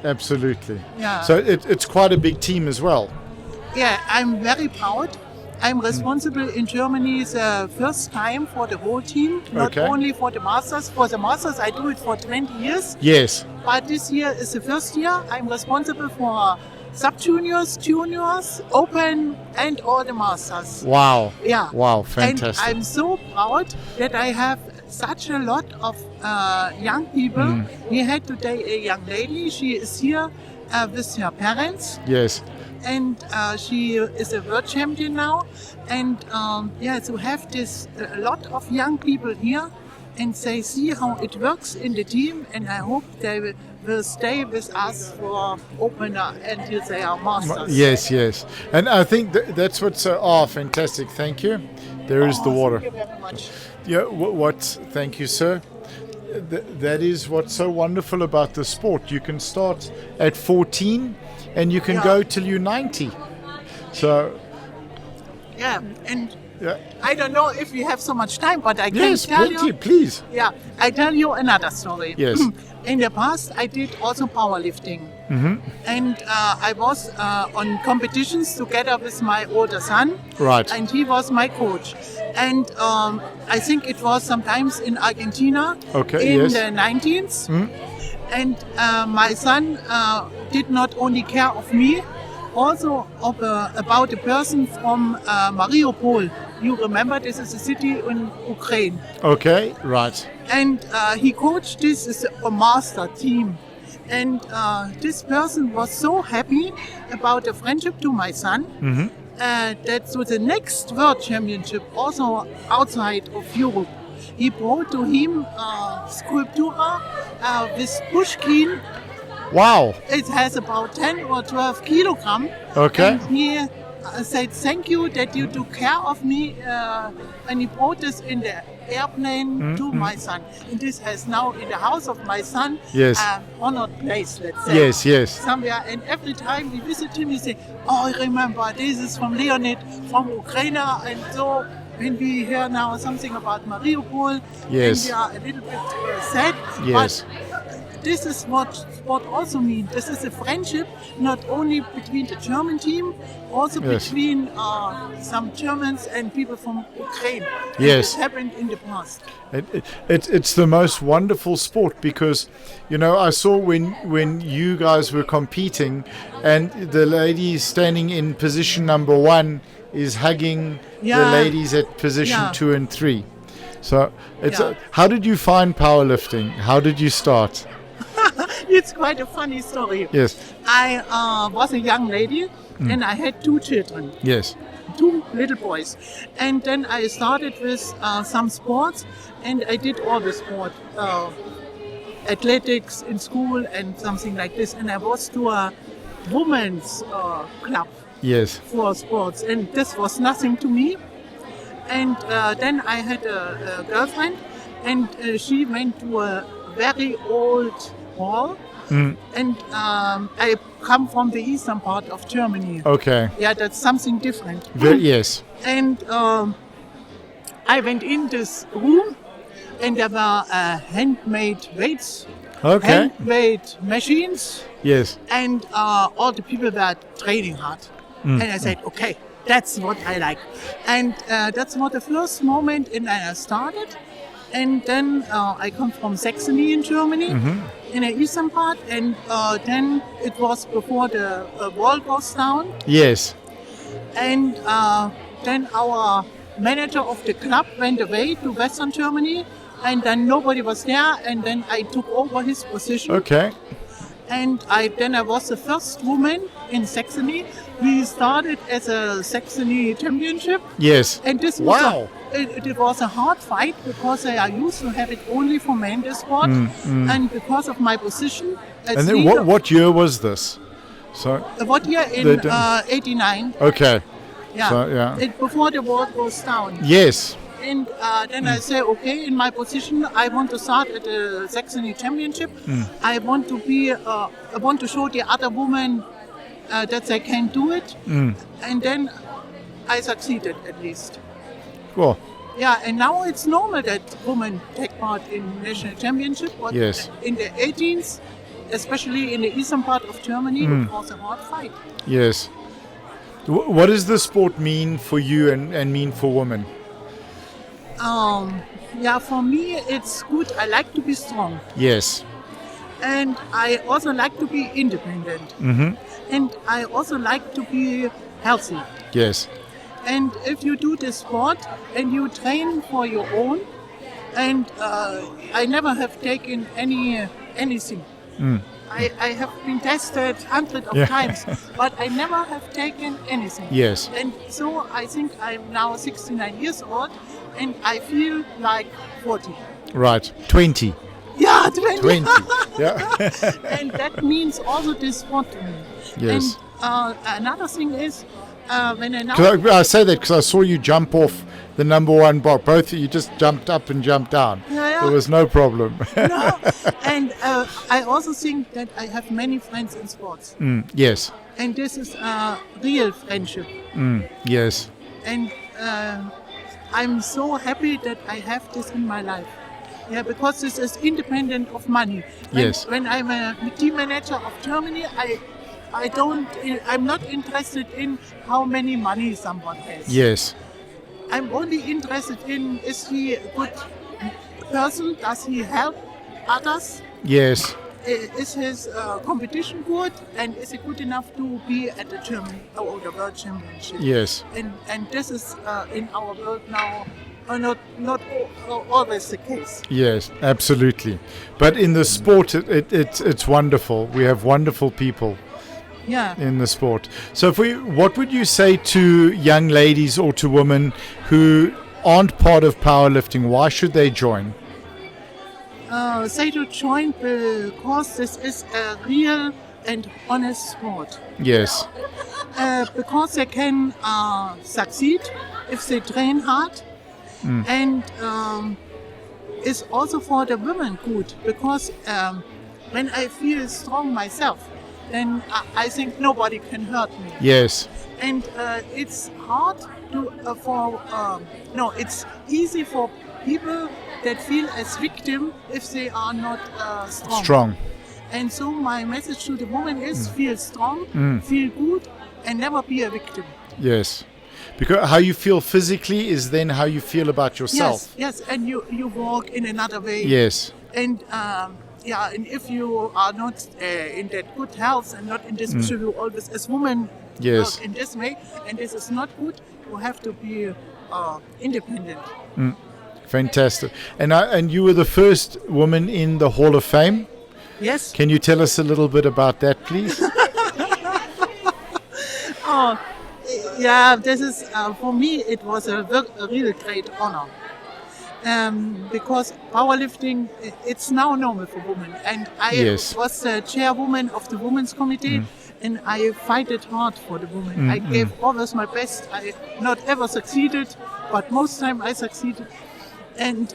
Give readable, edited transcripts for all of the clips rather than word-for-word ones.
Absolutely. Yeah. So it's quite a big team as well. Yeah, I'm very proud. I'm responsible in Germany the first time for the whole team, not Okay. only for the Masters. For the Masters, I do it for 20 years. Yes. But this year is the first year. I'm responsible for sub-juniors, juniors, open, and all the Masters. Wow. Yeah. Wow, fantastic. And I'm so proud that I have such a lot of young people. We had today a young lady. She is here with her parents. Yes. And she is a world champion now. And to have this a lot of young people here, and they see how it works in the team, and I hope they will stay with us for opener until they are masters. Yes. And I think that's what's fantastic. Thank you. There is the water. Thank you very much. Yeah, thank you, sir. That is what's so wonderful about the sport. You can start at 14 and you can go till you're 90. So yeah, and yeah. I don't know if we have so much time, but I can Yes, tell plenty, you. please. Yeah, I tell you another story. Yes. In the past, I did also powerlifting. Mm-hmm. And I was on competitions together with my older son. Right. And he was my coach. And I think it was sometimes in Argentina in the 19th. And my son did not only care of me, also about a person from Mariupol. You remember, this is a city in Ukraine. Okay, right. And he coached this as a master team. And this person was so happy about the friendship to my son that to the next World Championship, also outside of Europe, he brought to him sculptura with Pushkin. Wow. It has about 10 or 12 kilograms. Okay. And he said, thank you that you took care of me. And he brought this in the airplane to my son. And this has now in the house of my son honored place, let's say. Yes. Somewhere. And every time we visit him, we say, oh, I remember, this is from Leonid, from Ukraine. And so when we hear now something about Mariupol, and we are a little bit sad. Yes. But this is what sport also means. This is a friendship, not only between the German team, also between some Germans and people from Ukraine. Yes. It happened in the past. It's the most wonderful sport because, I saw when you guys were competing and the lady standing in position number 1 is hugging the ladies at position 2 and 3. So how did you find powerlifting? How did you start? It's quite a funny story. Yes. I was a young lady and I had 2 children. Yes. 2 little boys. And then I started with some sports and I did all the sport. Athletics in school and something like this. And I was to a women's club for sports. And this was nothing to me. And then I had a girlfriend and she went to a very old hall. And I come from the eastern part of Germany. Okay. Yeah, that's something different. Yes. And I went in this room and there were handmade weights, handmade machines. Yes. And all the people were training hard. And I said, okay, that's what I like. And that's what the first moment in I started. And then I come from Saxony in Germany, in the eastern part. And then it was before the wall goes down. Yes. And then our manager of the club went away to Western Germany. And then nobody was there. And then I took over his position. Okay. And then I was the first woman in Saxony. We started as a Saxony championship. Yes. And this was it was a hard fight because I used to have it only for men, this sport. And because of my position as and then leader, what year was this? So what year? In 89. Okay. Yeah. So, before the wall goes down. Yes. And then I say, okay, in my position, I want to start at the Saxony Championship. I want to be, I want to show the other women that they can do it. And then I succeeded at least. Cool. Yeah, and now it's normal that women take part in national championship. But yes. In the 18th, especially in the eastern part of Germany, it was a hard fight. Yes. What does the sport mean for you and mean for women? Yeah, for me it's good. I like to be strong. Yes. And I also like to be independent. And I also like to be healthy. Yes. And if you do this sport and you train for your own, and I never have taken anything. I have been tested hundreds of times, but I never have taken anything. Yes. And so I think I'm now 69 years old, and I feel like 40. Right. 20. Yeah, 20. Yeah. And that means also this sport to me. Yes. And another thing is, when I now... I say that because I saw you jump off the number one box. Both of you just jumped up and jumped down. There was no problem. No. And I also think that I have many friends in sports. Yes. And this is a real friendship. Yes. And I'm so happy that I have this in my life. Yeah, because this is independent of money. When I'm a team manager of Germany, I'm not interested in how many money someone has. Yes. I'm only interested in, is he a good person? Does he help others? Yes. Is his competition good? And is he good enough to be at the German or the World Championship? Yes. And this is in our world now not always the case. Yes, absolutely. But in the sport, it's wonderful. We have wonderful people. Yeah. In the sport. So what would you say to young ladies or to women who aren't part of powerlifting? Why should they join? Say to join because this is a real and honest sport. Yes. Because they can succeed if they train hard. And it's also for the women good because when I feel strong myself, then I think nobody can hurt me. Yes. And it's hard it's easy for people that feel as victim if they are not strong. And so my message to the woman is feel strong, feel good, and never be a victim. Yes. Because how you feel physically is then how you feel about yourself. Yes, and you walk in another way. Yes. And and if you are not in that good health and not in this, you always as women work in this way, and this is not good. You have to be independent. Fantastic. And you were the first woman in the Hall of Fame? Yes. Can you tell us a little bit about that, please? Yeah, this is for me. It was a really great honor. Because powerlifting, it's now normal for women. And I was the chairwoman of the Women's Committee, and I fight it hard for the women. I gave always my best. I not ever succeeded, but most time I succeeded. And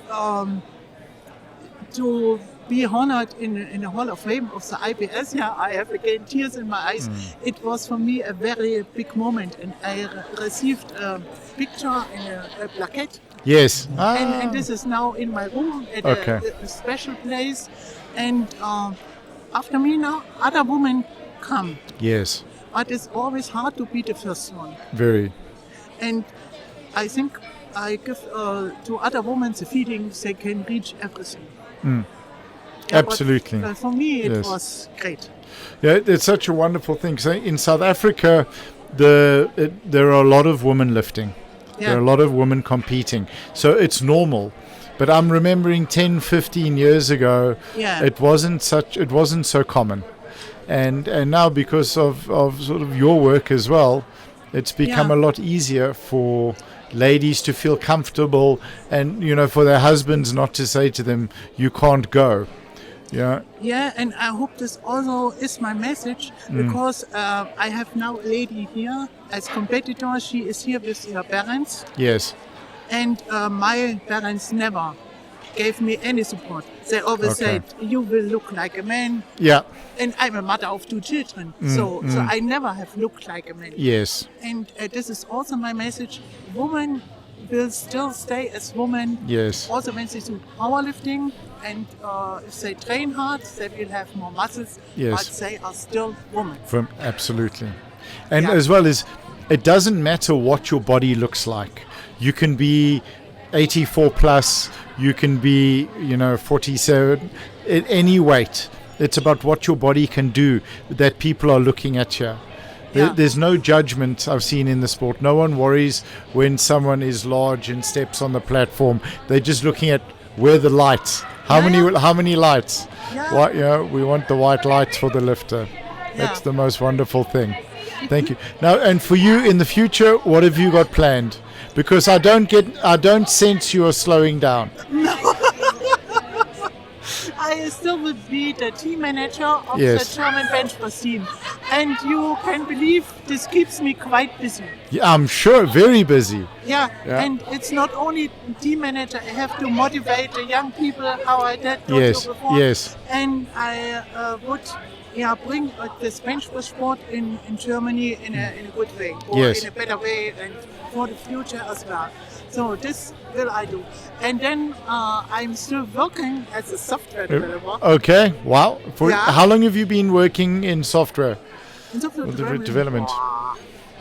to be honored in the Hall of Fame of the IPF, I have again tears in my eyes. It was for me a very big moment, and I received a picture in a plaquette. Yes. And this is now in my room at a special place. And after me now, other women come. Yes. But it's always hard to be the first one. Very. And I think I give to other women the feeling they can reach everything. Yeah, absolutely. But for me, it was great. Yeah, it's such a wonderful thing. So in South Africa, there are a lot of women lifting. Yeah. There are a lot of women competing. So it's normal. But I'm remembering 10, 15 years ago, it wasn't so common. And now because of sort of your work as well, it's become a lot easier for ladies to feel comfortable and, for their husbands not to say to them, you can't go. Yeah. Yeah, and I hope this also is my message because I have now a lady here as competitor. She is here with her parents. Yes. And my parents never gave me any support. They always said, you will look like a man. Yeah. And I'm a mother of 2 children. So I never have looked like a man. Yes. And this is also my message. Women will still stay as women. Yes. Also when they do powerlifting, and if they train hard, they will have more muscles, but they are still women. Absolutely. And as well as, it doesn't matter what your body looks like. You can be 84 plus, you can be, 47, at any weight. It's about what your body can do that people are looking at you. There's no judgment I've seen in the sport. No one worries when someone is large and steps on the platform. They're just looking at where the lights. How many lights? Yeah. We want the white lights for the lifter. That's the most wonderful thing. Thank you. Now, and for you in the future, what have you got planned? Because I don't sense you are slowing down. No. I still will be the team manager of the German bench press team. And you can believe this keeps me quite busy. Yeah, I'm sure, very busy. Yeah, and it's not only team manager. I have to motivate the young people, how I did before. Yes. And I would bring this bench press sport in Germany in a good way, or in a better way, and for the future as well. So this will I do. And then I'm still working as a software developer. Okay, wow. How long have you been working in software? In software development?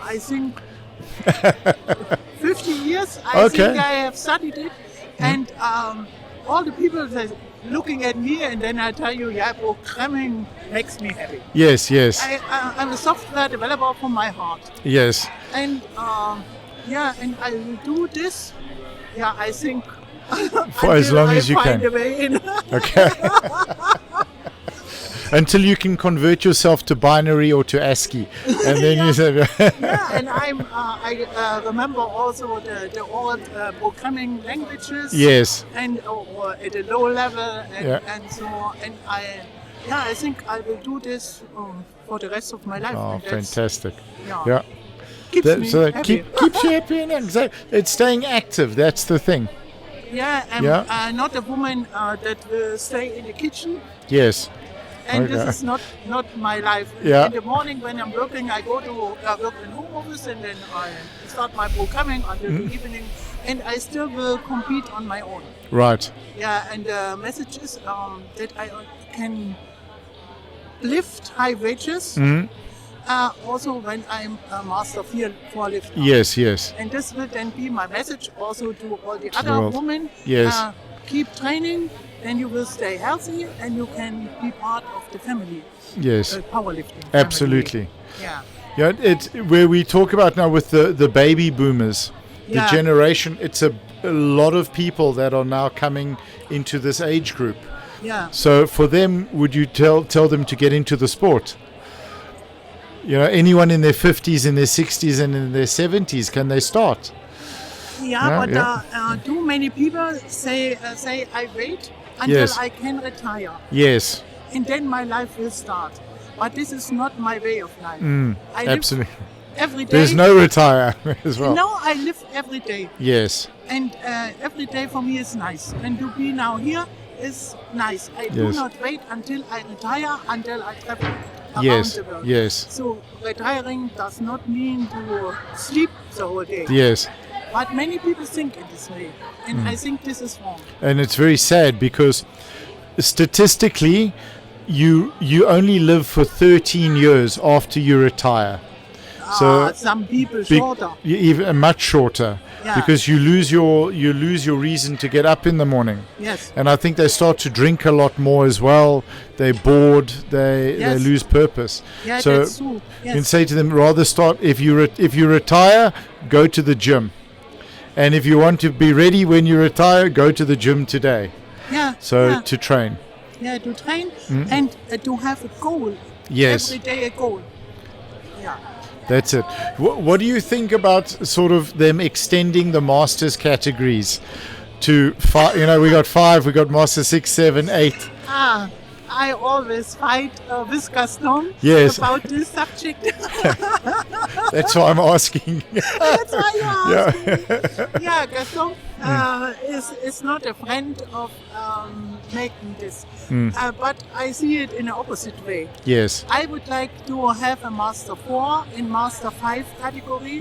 I think 50 years. I think I have studied it. And all the people are looking at me, and then I tell you, programming makes me happy. Yes. I'm a software developer from my heart. Yes. And and I will do this. Yeah, I think for as long as you can. Find a way in. Okay. Until you can convert yourself to binary or to ASCII, and then you said. And I remember also the old programming languages. Yes. And or at a low level and so on. And I think I will do this for the rest of my life. Oh, fantastic! Yeah. Keeps me happy. Keeps you happy, and it's staying active. That's the thing. Yeah, I'm not a woman that will stay in the kitchen. Yes. And this is not my life. Yeah. In the morning when I'm working, I go to work in home office, and then I start my programming until the evening, and I still will compete on my own. Right. Yeah, and the message is that I can lift high wages. Also when I'm a master field for lifting. Yes. And this will then be my message also to all the other women. Yes. Keep training, then you will stay healthy and you can be part of the family. Yes. Powerlifting. Absolutely. Yeah. Yeah, it's where we talk about now with the baby boomers, the generation. It's a lot of people that are now coming into this age group. Yeah. So for them, would you tell them to get into the sport? Anyone in their 50s, in their 60s, and in their 70s, can they start? But too many people say I wait until I can retire. Yes. And then my life will start. But this is not my way of life. I absolutely. live every day. There's no retire as well. No, I live every day. Yes. And every day for me is nice. And to be now here is nice. I do not wait until I retire, until I travel around the world. Yes. So retiring does not mean to sleep the whole day. Yes. But many people think in this way, and I think this is wrong. And it's very sad because statistically, you only live for 13 years after you retire. So some people shorter, even much shorter, because you lose your reason to get up in the morning. Yes. And I think they start to drink a lot more as well. They're bored. They lose purpose. Yeah, so that's true. Yes. You can say to them, rather start if you retire, go to the gym. And if you want to be ready when you retire, go to the gym today. Yeah. So to train. Yeah, to train and to have a goal. Yes. Every day a goal. Yeah. That's it. What do you think about sort of them extending the masters categories to 5? We got 5, we got master 6, 7, 8. I always fight with Gaston about this subject. That's why I'm asking. That's why you're asking. Yeah, Gaston is not a friend of making this. But I see it in the opposite way. Yes. I would like to have a Master 4 in Master 5 category.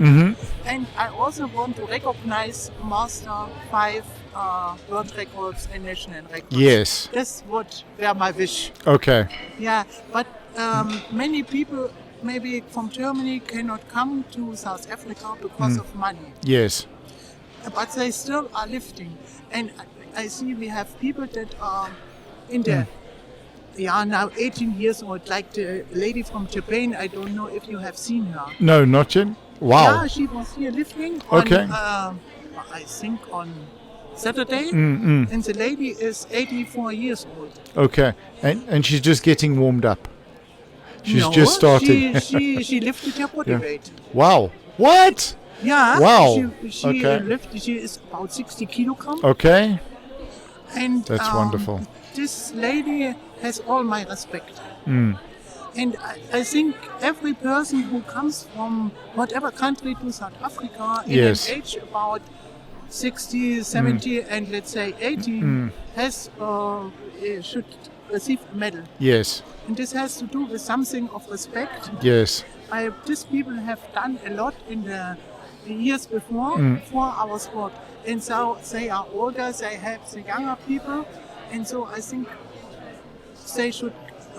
And I also want to recognize Master 5 world records and national records. Yes. That's what were my wish. Okay. Yeah, but many people maybe from Germany cannot come to South Africa because of money. Yes. But they still are lifting. And I see we have people that are in the now 18 years old, like the lady from Japan. I don't know if you have seen her. No, not yet. Wow. Yeah, she was here lifting on, I think on Saturday. And the lady is 84 years old. Okay. And she's just getting warmed up. She's just starting. She lifted her body weight. Wow. What? Yeah. Wow. She lifted. She is about 60 kilograms. Okay. And that's wonderful. This lady has all my respect. And I think every person who comes from whatever country to South Africa in an age about 60, 70, and let's say 80 has should receive a medal. Yes. And this has to do with something of respect. Yes. These people have done a lot in the years before for our sport. And so they are older, they have the younger people. And so I think they should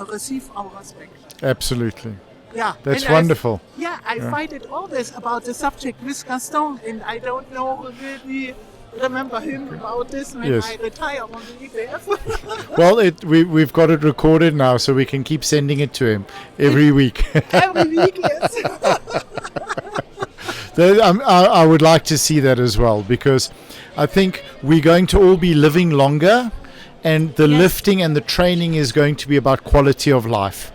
receive our respect. Absolutely. Yeah. That's wonderful. I fight it always about the subject with Gaston, and I don't know really remember him about this when I retire on the IPF. Well, we've got it recorded now, so we can keep sending it to him every week. Every week, yes. I would like to see that as well, because I think we're going to all be living longer, and the lifting and the training is going to be about quality of life.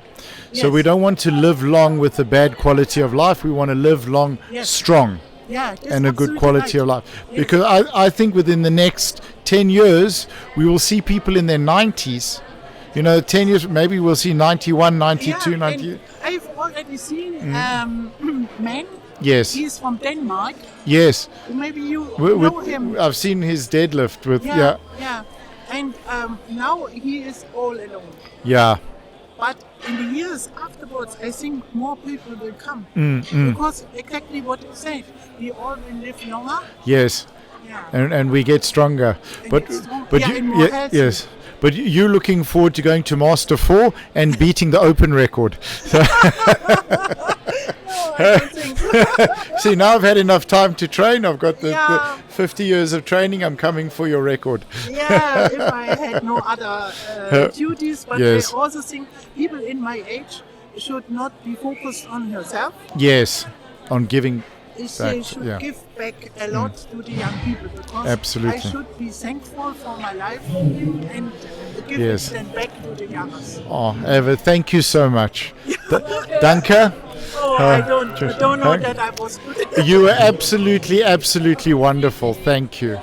So we don't want to live long with a bad quality of life. We want to live long strong and a good quality of life. Because I think within the next 10 years, we will see people in their 90s. 10 years, maybe we'll see 91, 92, 90. I've already seen man. Yes. He's from Denmark. Yes. Maybe you know him. I've seen his deadlift with, Yeah. And now he is all alone. Yeah. But in the years afterwards, I think more people will come. Because exactly what you said, we all will live longer. Yes. Yeah. And we get stronger. But yes. But you're looking forward to going to Master 4 and beating the open record. I don't think so. See, now I've had enough time to train. I've got the 50 years of training. I'm coming for your record. Yeah, if I had no other duties. But I also think people in my age should not be focused on herself. Yes, on giving They should give back a lot to the young people, because I should be thankful for my life and give it then back to the youngers. Oh, Eva, thank you so much. Danke. Oh, I don't know that I was good. You were absolutely wonderful. Thank you.